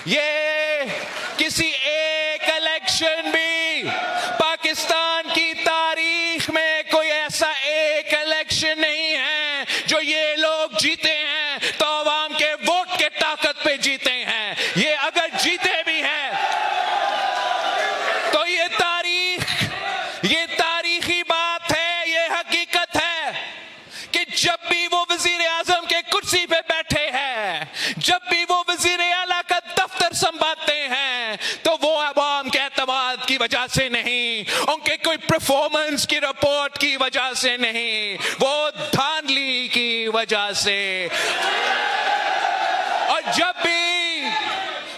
ये किसी एक इलेक्शन भी पाकिस्तान की तारीख में कोई ऐसा एक इलेक्शन नहीं है जो ये लोग जीते हैं तो अवाम के वोट के ताकत पे जीते हैं। ये अगर जीते भी हैं तो ये तारीखी बात है, ये हकीकत है कि जब भी वो वजीर आजम के कुर्सी पे बैठे हैं, जब भी वो वजीर आला का दफ्तर संभालते हैं, तो वो अवाम के एतमाद की वजह से नहीं, उनके कोई परफॉर्मेंस की रिपोर्ट की वजह से नहीं, वो धांधली की वजह से। और जब भी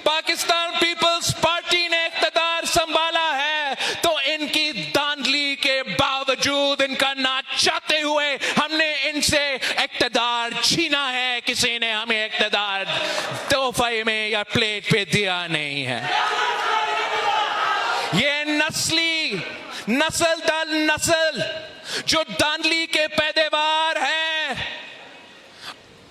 पाकिस्तान पीपल्स पार्टी ने इख्तिदार संभाला है तो इनकी धांधली के बावजूद, इनका ना चाहते हुए हमने इनसे इख्तिदार छीना है। किसी ने हमें इख्तिदार तोहफे में या प्लेट पे दिया नहीं है। ये नस्ल दर नस्ल जो धांधली के पैदेवार हैं,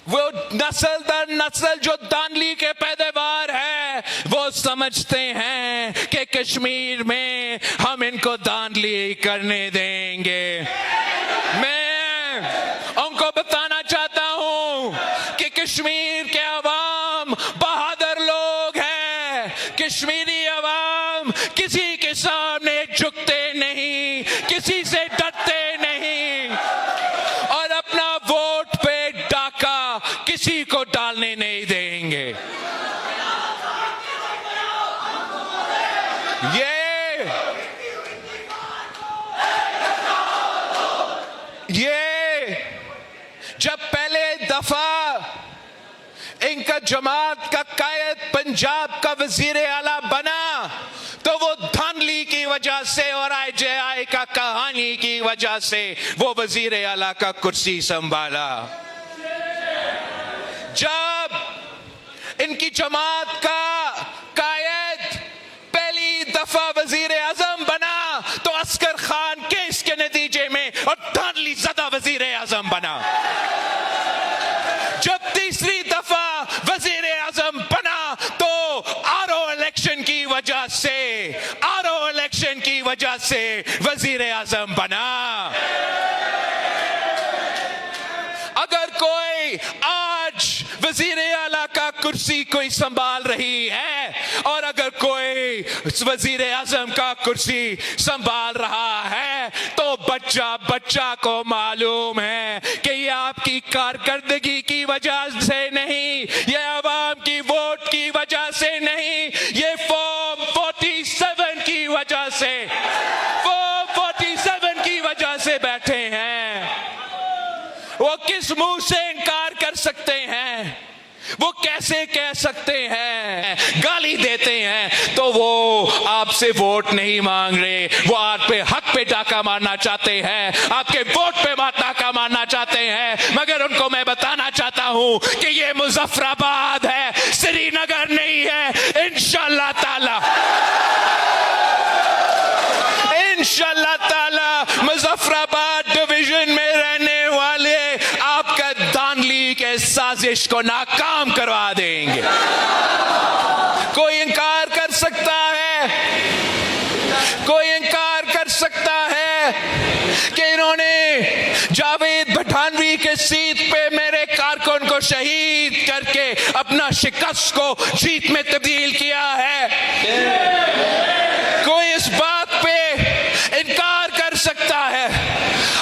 वो नस्ल दर नस्ल जो धांधली के पैदेवार है, वो समझते हैं कि कश्मीर में हम इनको धांधली करने देंगे। मैं उनको बताना चाहता हूं कि कश्मीर के अवाम बहादुर लोग हैं। कश्मीरी अवाम किसी के सामने झुकते नहीं, किसी से डरते नहीं और अपना वोट पे डाका किसी को डालने नहीं देंगे। ये जब पहले दफा इनका जमात का कायद पंजाब का वजीर आला बना तो वो धांधली की वजह से और IJI का कहानी की वजह से वो वजीर आला का कुर्सी संभाला। जब इनकी जमात का कायद पहली दफा वजीर आजम बना तो अस्कर खान केस के नतीजे में और धांधली ज़दा वजीर आजम बना। जब तीसरी दफा वजीर आजम बना तो RO इलेक्शन की वजह से वजीर आजम बना। अगर कोई आज वजीर आला का कुर्सी कोई संभाल रही है और अगर कोई वजीर आजम का कुर्सी संभाल रहा है तो बच्चा को मालूम है कि ये आपकी कारकर्दगी की वजह से नहीं, ये अवाम की वोट की वजह से नहीं, ये फॉर्म 47 की वजह से, फॉर्म 47 की वजह से बैठे हैं। वो किस मुंह से इनकार कर सकते हैं? वो कैसे कह सकते हैं? गाली देते हैं तो वो आपसे वोट नहीं मांग रहे, वो आप पे हक पे डाका मारना चाहते हैं, आपके वोट पे डाका मारना चाहते हैं। मगर उनको मैं बताना चाहता हूं कि ये मुजफ्फराबाद है, श्रीनगर नहीं है। इंशाअल्लाह ताला मुजफ्फराबाद डिवीजन में रहने वाले आपका धांधली के साजिश को नाकाम करवा देंगे। कोई इनकार कर सकता है, कोई इनकार कर सकता है कि इन्होंने जावेद पठानवी के सीट पे मेरे कारकुन को शहीद करके अपना शिकस्त को जीत में तब्दील किया है? कोई इस बात पे इनकार कर सकता है?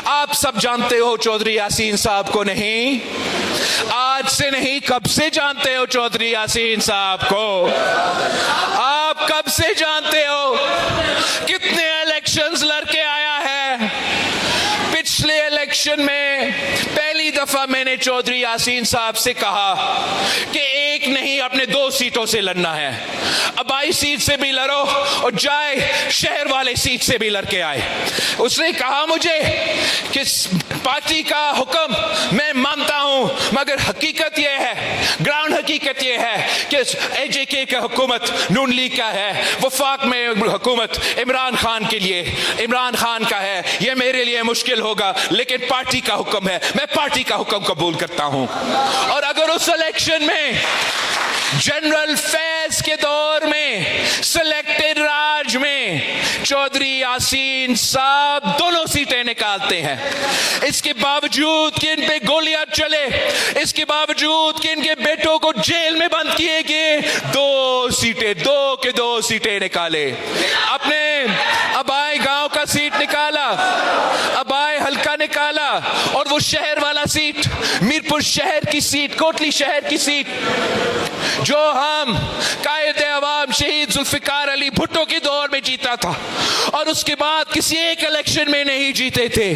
आप सब जानते हो चौधरी यासीन साहब को, नहीं आज से नहीं कब से जानते हो चौधरी यासीन साहब को? आप कब से जानते हो? कितने इलेक्शंस लड़के आया है? पिछले इलेक्शन में पहली दफा मैंने चौधरी यासीन साहब से कहा कि एक नहीं अपने 2 सीटों से लड़ना है। अबाई सीट से भी लड़ो और जाए शहर वाले सीट से भी लड़के आए। उसने कहा मुझे कि पार्टी का हुक्म मैं मानता हूं मगर हकीकत यह है, ग्राउंड हकीकत यह है कि AJK का हुकूमत नून लीग का है, वफाक में हुकूमत इमरान खान के लिए, इमरान खान का है। यह मेरे लिए मुश्किल होगा लेकिन पार्टी का हुक्म है, मैं पार्टी का हुक्म कबूल करता हूं। और अगर उस इलेक्शन में जनरल फैज के दौर में सिलेक्टेड राज में चौधरी यासीन साहब दोनों सीटें निकालते हैं। इसके बावजूद कि इन पे गोलियां चले, इसके बावजूद कि इनके बेटों को जेल में बंद किए गए, दो सीटें निकाले। अपने अबाई गांव का सीट निकाला, अबाई हल्का निकाला, और वो शहर वाला सीट, मीरपुर शहर की सीट, कोटली शहर की सीट, जो हम कायदे अवाम शहीद जुल्फिकार अली भुट्टो के दौर में जीता था और उसके बाद किसी एक इलेक्शन में नहीं जीते थे।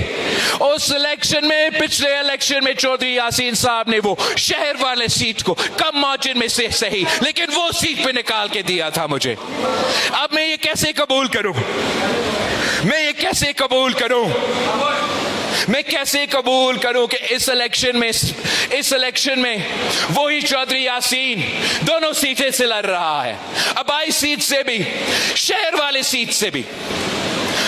उस इलेक्शन में, पिछले इलेक्शन में चौधरी यासीन साहब ने वो शहर वाले सीट को कम मार्जिन में से सही, लेकिन वो सीट पे निकाल के दिया था मुझे। अब मैं ये कैसे कबूल करूं? मैं कैसे कबूल करूं कि इस इलेक्शन में वही चौधरी यासीन दोनों सीटें से लड़ रहा है, अबाई सीट से भी, शहर वाले सीट से भी।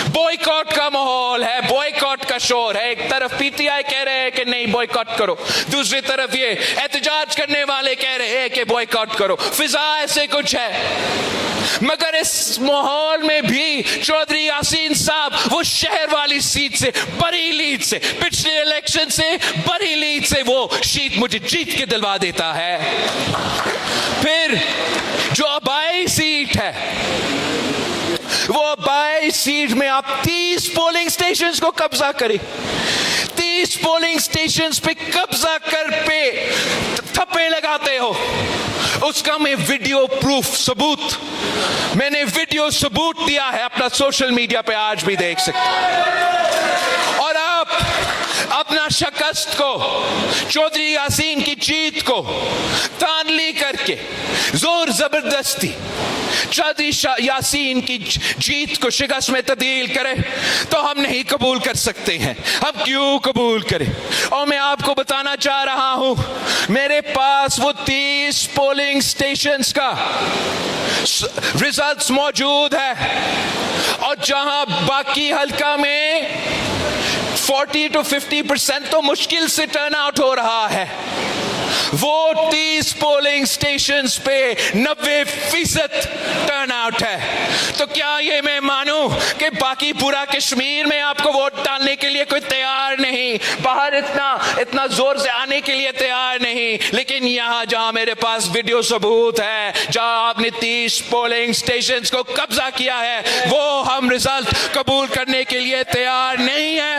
बॉयकॉट का माहौल है, बॉयकॉट का शोर है। एक तरफ पीटीआई कह रहे हैं कि नहीं बॉयकॉट करो, दूसरी तरफ ये एहतजाज करने वाले कह रहे हैं कि बॉयकॉट करो। फिजा ऐसे कुछ है, मगर इस माहौल में भी चौधरी यासीन साहब वो शहर वाली सीट से, बड़ी लीड से, पिछले इलेक्शन से बड़ी लीड से वो सीट मुझे जीत के दिलवा देता है। फिर जो अबाई सीट है, वो अबाई सीट में आप 30 पोलिंग स्टेशंस को कब्जा करें, 30 पोलिंग स्टेशंस पे कब्जा कर पे थप्पे लगाते हो। उसका मैं वीडियो प्रूफ सबूत, मैंने वीडियो सबूत दिया है अपना सोशल मीडिया पे, आज भी देख सकते। और आप अपना शिकस्त को, चौधरी यासीन की जीत को तानली करके जोर जबरदस्ती चौधरी यासीन की जीत को शिकस्त में तब्दील करे तो हम नहीं कबूल कर सकते हैं। हम क्यों कबूल करें? और मैं आपको बताना चाह रहा हूं, मेरे पास वो 30 पोलिंग स्टेशंस का रिजल्ट्स मौजूद है, और जहां बाकी हल्का में 40 to 50% तो मुश्किल से टर्न आउट हो रहा है, वो 30 पोलिंग स्टेशंस पे 90% टर्न आउट है। तो क्या ये मैं मानूं कि बाकी पूरा कश्मीर में आपको वोट डालने के लिए कोई तैयार नहीं, बाहर इतना जोर से आने के लिए तैयार नहीं, लेकिन यहां जहां मेरे पास वीडियो सबूत है, जहां आपने 30 पोलिंग स्टेशंस को कब्जा किया है, वो हम रिजल्ट कबूल करने के लिए तैयार नहीं है।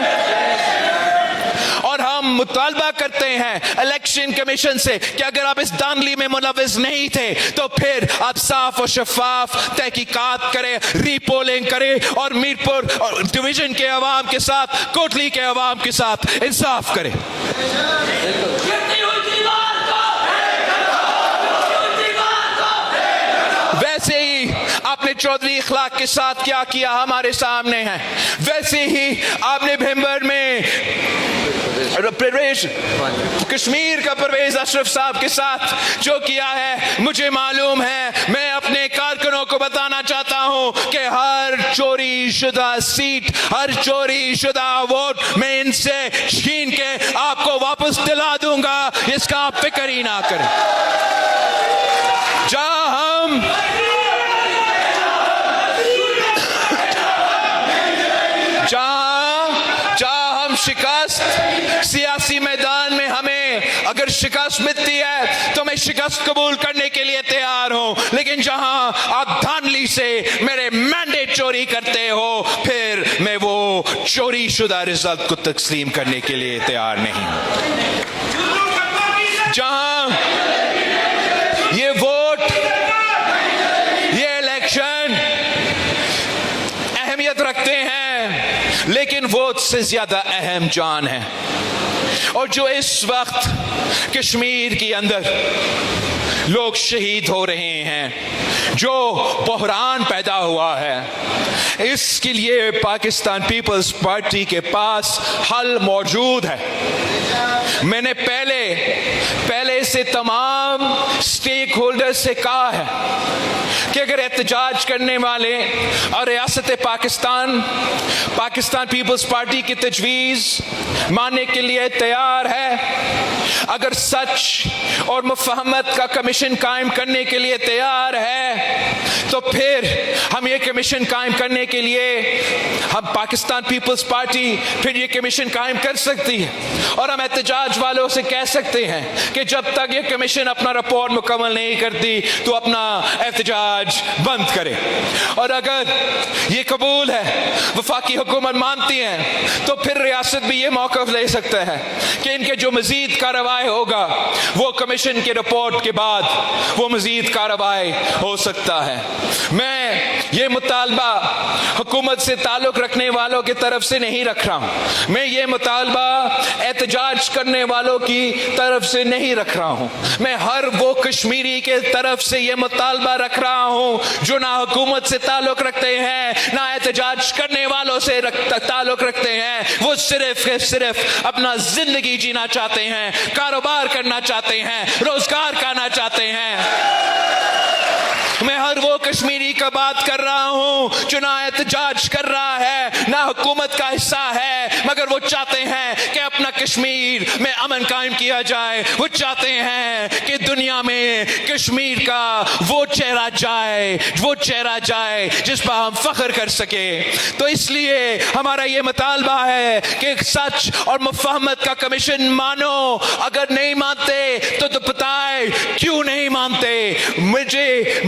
और हम मुतालबा करते हैं इलेक्शन कमीशन से कि अगर आप इस दांधली में मुलविस नहीं थे तो फिर आप साफ और शफाफ तहकीकात करें, रीपोलिंग करें, और मीरपुर और डिवीजन के अवाम के साथ, कोटली के अवाम के साथ इंसाफ करें। वैसे ही आपने चौधरी इखलाक के साथ क्या किया हमारे सामने है, वैसे ही आपने भिंबर में कश्मीर का परवेज अशरफ साहब के साथ जो किया है मुझे मालूम है। मैं अपने कारकुनों को बताना चाहता हूं कि हर चोरी शुदा सीट, हर चोरी शुदा वोट मैं इनसे छीन के आपको वापस दिला दूंगा, इसका आप फिक्र ही ना करें। जहां हम शिकस्त सियासी मैदान में, हमें अगर शिकस्त मिलती है तो मैं शिकस्त कबूल करने के लिए तैयार हूं, लेकिन जहां आप धांधली से मेरे मैंडेट चोरी करते हो, फिर मैं वो चोरी शुदा रिजल्ट को तस्लीम करने के लिए तैयार नहीं हूं। जहां ये वोट, ये इलेक्शन अहमियत रखते हैं, लेकिन वोट से ज्यादा अहम जान है। और जो इस वक्त कश्मीर के अंदर लोग शहीद हो रहे हैं, जो बहरान पैदा हुआ है, इसके लिए पाकिस्तान पीपल्स पार्टी के पास हल मौजूद है। मैंने पहले से तमाम स्टेक होल्डर से कहा है कि अगर एहतजाज करने वाले और रियासत पाकिस्तान पीपल्स पार्टी की तजवीज़ मानने के लिए तैयार है, अगर सच और मुफाहमत का कमीशन कायम करने के लिए तैयार है, तो फिर हम ये कमीशन कायम करने के लिए हम पाकिस्तान पीपल्स पार्टी फिर ये कमीशन कायम कर सकती है। और हम एहतजाज वालों से कह सकते हैं कि जब तक ये कमीशन अपना रिपोर्ट मुकम्मल नहीं करती तो अपना एहतजाज बंद करे। और अगर ये कबूल है, वफाकी हुकूमत मानती है, तो फिर रियासत भी ये मौक़िफ़ ले सकता है कि इनके जो मज़ीद कार्रवाई होगा वो कमीशन की रिपोर्ट के बाद वो मज़ीद कार्रवाई हो सकता है। मैं ये मुतालबा हुकूमत से ताल्लुक़ रखने वालों की तरफ से नहीं रख रहा हूँ, मैं ये मुतालबा एहतजाज करने वालों की तरफ से नहीं रख रहा हूँ, मैं हर वो कश्मीरी के तरफ से ये मुतालबा रख रहा हूँ जो ना हुकूमत से ताल्लुक़ रखते हैं ना एहतजाज करने वालों से ताल्लुक़ रखते हैं। वो सिर्फ अपना जिंदगी जीना चाहते हैं, कारोबार करना चाहते हैं, रोजगार करना चाहते हैं। मैं हर वो कश्मीरी का बात कर रहा हूं जो ना एहतजाज कर रहा है ना हुकूमत का हिस्सा है, मगर वो चाहते हैं कि अपना कश्मीर में अमन कायम किया जाए। वो चाहते हैं कि दुनिया में कश्मीर का वो चेहरा जाए जिस पर हम फख्र कर सके। तो इसलिए हमारा ये मुतालबा है कि सच और मुफाहमत का कमीशन मानो। अगर नहीं मानते तो बताए क्यों नहीं मानते। मुझे